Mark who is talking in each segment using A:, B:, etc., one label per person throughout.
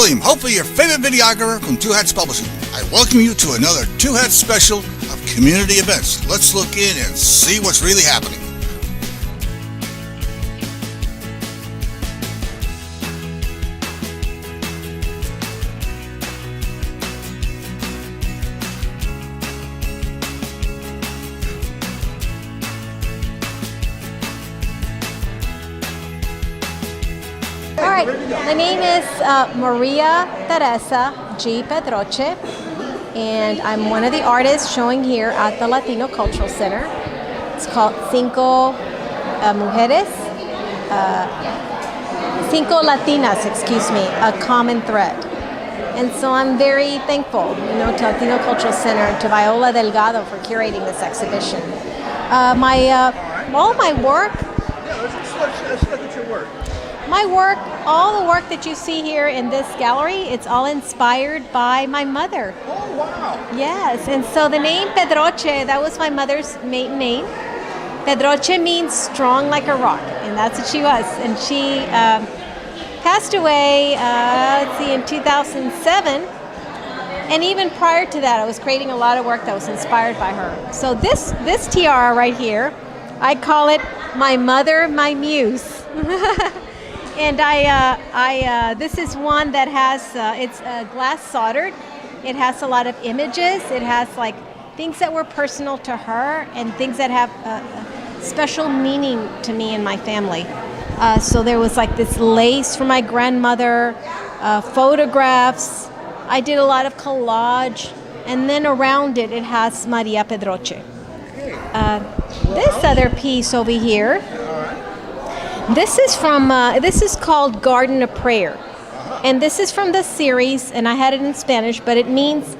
A: William, hopefully your favorite videographer from Two Hats Publishing. I welcome you to another Two Hats special of community events. Let's look in and see what's really happening.
B: All right, my name is Maria Teresa G. Pedroche, and I'm one of the artists showing here at the Latino Cultural Center. It's called Cinco Latinas, a common thread. And so I'm very thankful, to Latino Cultural Center and to Viola Delgado for curating this exhibition. All my work.
A: Yeah, let's look at your work.
B: My work, all the work that you see here in this gallery, it's all inspired by my mother.
A: Oh, wow.
B: Yes, and so the name Pedroche, that was my mother's maiden name. Pedroche means strong like a rock, and that's what she was. And she passed away, in 2007. And even prior to that, I was creating a lot of work that was inspired by her. So this tiara right here, I call it my mother, my muse. And this is one that has, it's glass soldered. It has a lot of images. It has like things that were personal to her and things that have special meaning to me and my family. So there was like this lace from my grandmother, photographs. I did a lot of collage. And then around it, it has Maria Pedroche. This other piece over here, this is called Garden of Prayer. And this is from the series, and I had it in Spanish, but it means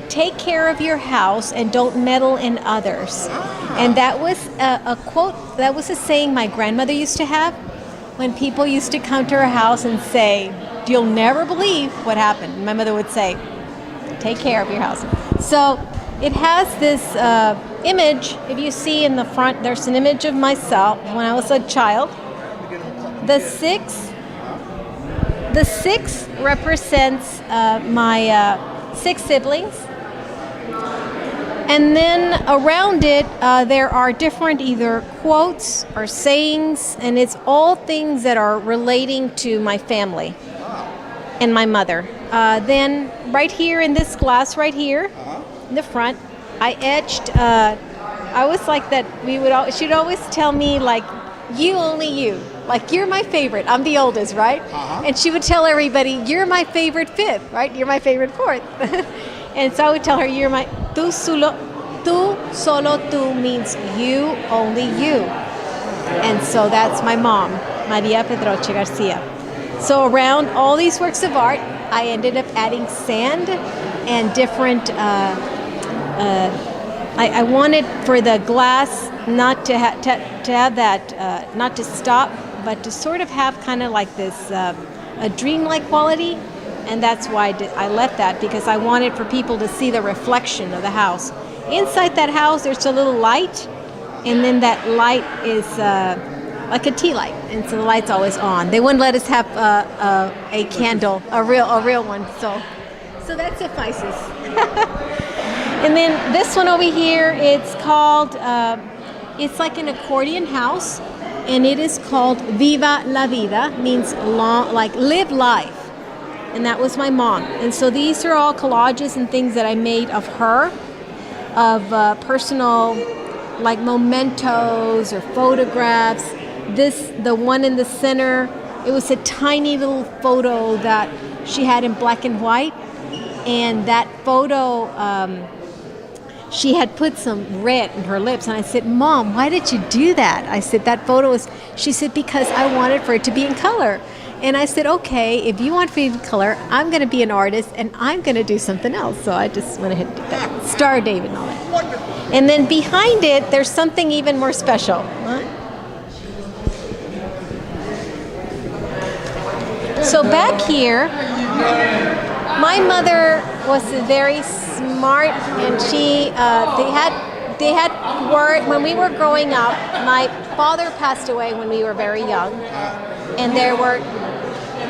B: take care of your house and don't meddle in others. And that was a quote, that was a saying my grandmother used to have when people used to come to her house and say, you'll never believe what happened. And my mother would say, take care of your house. So it has this image, if you see in the front, there's an image of myself when I was a child. The six represents my 6 siblings. And then around it, there are different either quotes or sayings, and it's all things that are relating to my family and my mother. Then right here in this glass right here, in the front, I etched, I was like that, she'd always tell me like, you, only you. Like, you're my favorite. I'm the oldest, right? And she would tell everybody, you're my favorite 5th, right? You're my favorite 4th. And so I would tell her, you're my, tú solo tú means you, only you. And so that's my mom, Maria Pedroche Garcia. So around all these works of art, I ended up adding sand and different, I wanted for the glass not to have that, not to stop, but to sort of have kind of like this, a dreamlike quality. And that's why I left that, because I wanted for people to see the reflection of the house. Inside that house, there's a little light, and then that light is like a tea light, and so the light's always on. They wouldn't let us have a candle, a real one, so that suffices. And then this one over here, it's called, it's like an accordion house, and it is called Viva la Vida, means long, like live life. And that was my mom. And so these are all collages and things that I made of her, of personal, like mementos or photographs. The one in the center, it was a tiny little photo that she had in black and white. And that photo, she had put some red in her lips. And I said, Mom, why did you do that? I said, that photo is, she said, because I wanted for it to be in color. And I said, okay, if you want for it in color, I'm going to be an artist and I'm going to do something else. So I just went ahead and did that. Star David and all that.
A: Wonderful.
B: And then behind it, there's something even more special. So back here, my mother was very smart, and she they had word when we were growing up. My father passed away when we were very young, and there were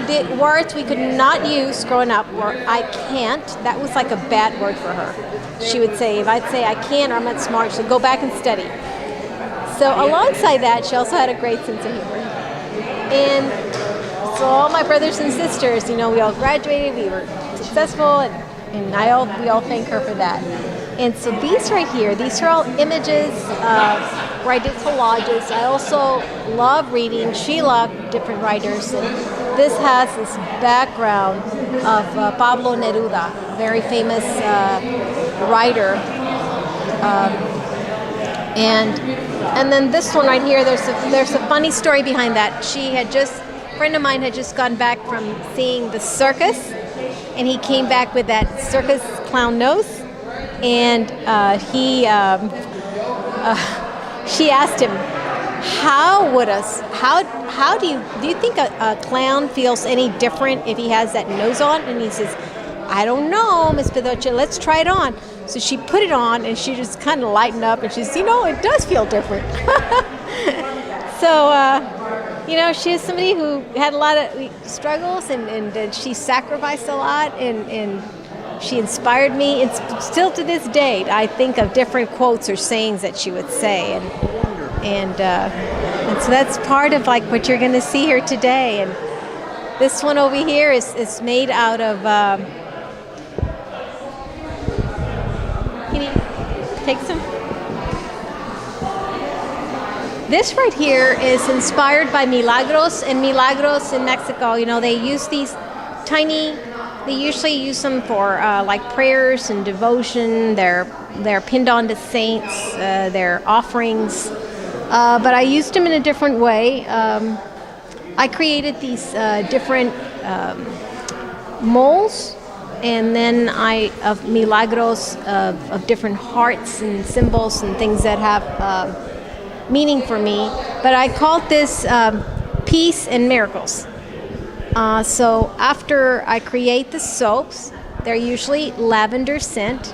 B: the words we could not use growing up were I can't. That was like a bad word for her. She would say, if I'd say I can't or I'm not smart, she'd go back and study. So alongside that, she also had a great sense of humor. And so all my brothers and sisters, we all graduated, we were successful, and we all thank her for that. And so these right here, these are all images where I did collages. I also love reading. She loved different writers. And this has this background of Pablo Neruda, a very famous writer. And then this one right here, there's a funny story behind that. A friend of mine had just gotten back from seeing the circus, and he came back with that circus clown nose. And she asked him, how do you think a clown feels any different if he has that nose on? And he says, I don't know, Miss Pedroche, let's try it on. So she put it on, and she just kind of lightened up, and she says, it does feel different. So, she is somebody who had a lot of struggles, and she sacrificed a lot, and she inspired me. And still to this date, I think of different quotes or sayings that she would say, and so that's part of like what you're going to see here today. And this one over here is made out of. Can you take some? This right here is inspired by Milagros, and Milagros in Mexico, they use these they usually use them for like prayers and devotion. They're pinned onto saints, their offerings. But I used them in a different way. I created these different molds, and then of Milagros of different hearts and symbols and things that have meaning for me, but I called this Peace and Miracles. So after I create the soaps, they're usually lavender scent,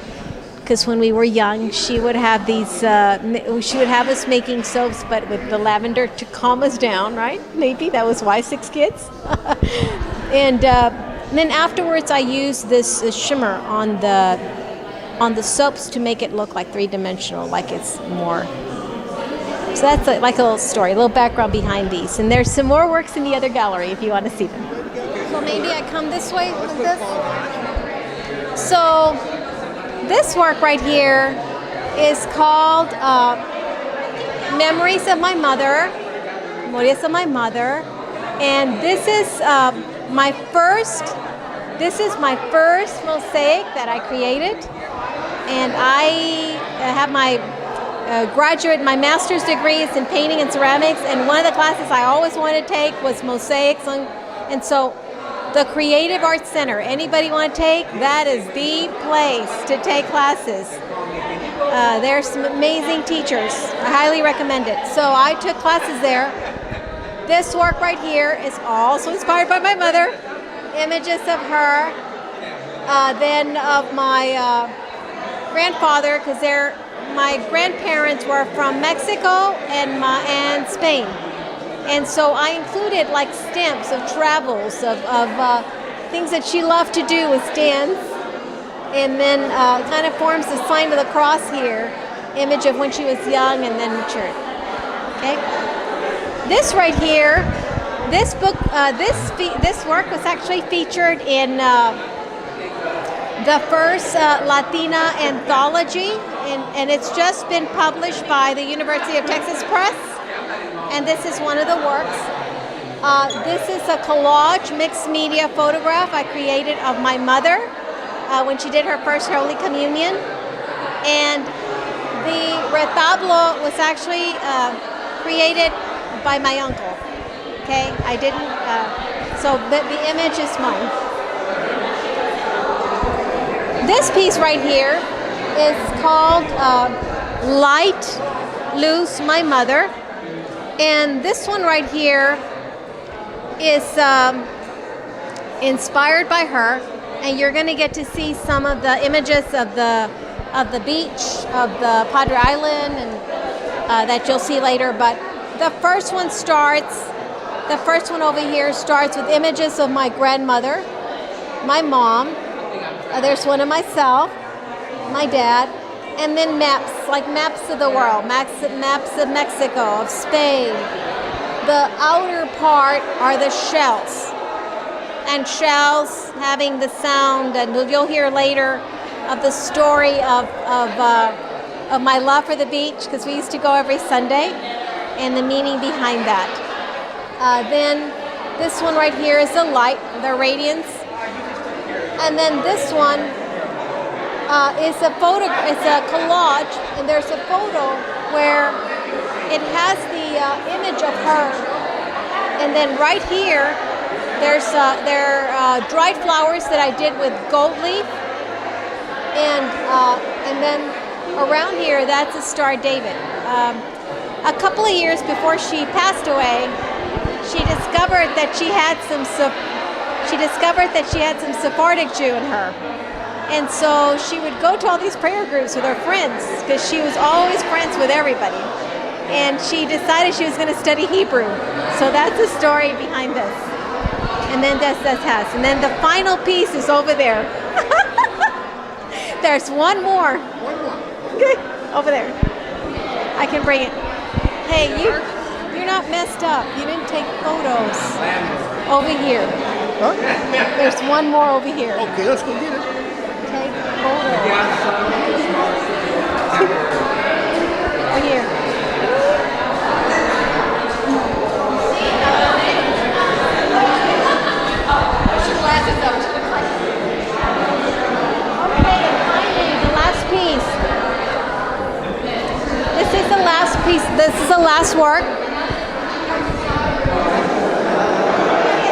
B: because when we were young, she would have us making soaps, but with the lavender to calm us down, right? Maybe that was why 6 kids. And then afterwards, I use this shimmer on the soaps to make it look like 3-dimensional, like it's more. So that's like a little story, a little background behind these. And there's some more works in the other gallery if you want to see them. So maybe I come this way with this. So this work right here is called Memories of My Mother, Memorias of My Mother. And this is my first mosaic that I created. And I have my master's degree is in painting and ceramics, and one of the classes I always wanted to take was mosaics, and so the Creative Arts Center, anybody want to take, that is the place to take classes. There's some amazing teachers. I highly recommend it. So I took classes there. This work right here is also inspired by my mother, images of her, then of my grandfather, because my grandparents were from Mexico and Spain. And so I included like stamps of travels, of things that she loved to do with stands. And then kind of forms the sign of the cross here, image of when she was young and then matured. Okay? This right here, this book, this work was actually featured in the first Latina anthology, and it's just been published by the University of Texas Press, and this is one of the works. This is a collage mixed media photograph I created of my mother when she did her first Holy Communion, and the retablo was actually created by my uncle. Okay, I didn't, but the image is mine. This piece right here is called Light, Luz, My Mother. And this one right here is inspired by her. And you're going to get to see some of the images of the beach, of the Padre Island, and that you'll see later. But the first one starts The first one over here starts with images of my grandmother, my mom. There's one of myself, my dad, and then maps, like maps of the world, maps of Mexico, of Spain. The outer part are the shells, and shells having the sound, and you'll hear later of the story of my love for the beach, because we used to go every Sunday, and the meaning behind that. Then this one right here is the light, the radiance. And then this one is a photo. It's a collage, and there's a photo where it has the image of her. And then right here, there are dried flowers that I did with gold leaf, and then around here, that's a Star of David. A couple of years before she passed away, she discovered that she had some Sephardic Jew in her. And so she would go to all these prayer groups with her friends, because she was always friends with everybody. And she decided she was going to study Hebrew. So that's the story behind this. And then that's has. And then the final piece is over there. There's one more. Okay, over there. I can bring it. Hey, you're not messed up. You didn't take photos. Over here.
C: Huh?
B: There's one more over here.
C: Okay, let's go get it.
B: Take photos. Over here. Okay, finally, the last piece. This is the last piece. This is the last work.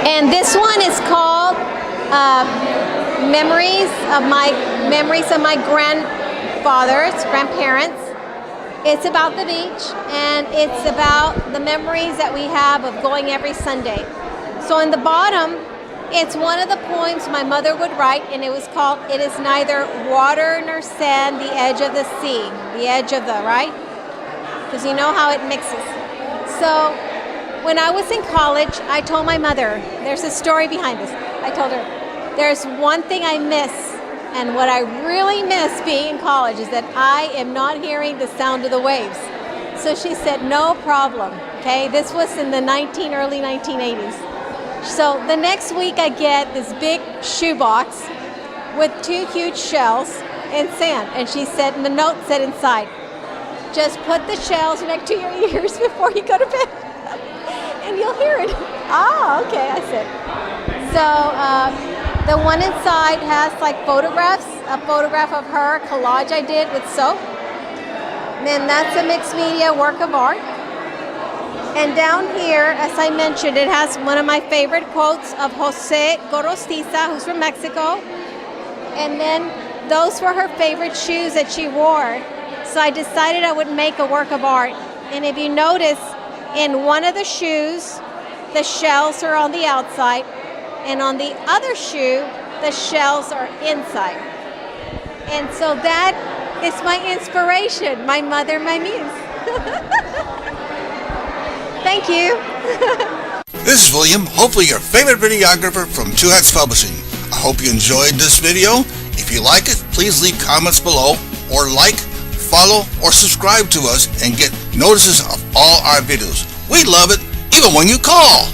B: And this one is called memories of my grandparents. It's about the beach, and it's about the memories that we have of going every Sunday. So in the bottom, it's one of the poems my mother would write, and it was called "It is neither water nor sand, the edge of the sea," the edge of the, right? Because you know how it mixes. So when I was in college, I told my mother, there's a story behind this. I told her, there's one thing I miss, and what I really miss being in college is that I am not hearing the sound of the waves. So she said, no problem, okay? This was in the early 1980s. So the next week I get this big shoebox with 2 huge shells and sand. And she said, and the note said inside, just put the shells next to your ears before you go to bed. And you'll hear it. Ah, okay, I said. So the one inside has like photographs, a photograph of her, a collage I did with soap. And then that's a mixed media work of art. And down here, as I mentioned, it has one of my favorite quotes of Jose Gorostiza, who's from Mexico. And then those were her favorite shoes that she wore. So I decided I would make a work of art. And if you notice, in one of the shoes, the shells are on the outside, and on the other shoe, the shells are inside. And so that is my inspiration, my mother, my muse. Thank you.
A: This is William, hopefully your favorite videographer from Two Hats Publishing. I hope you enjoyed this video. If you like it, please leave comments below, or like, follow, or subscribe to us and get notices of all our videos. We love it, even when you call.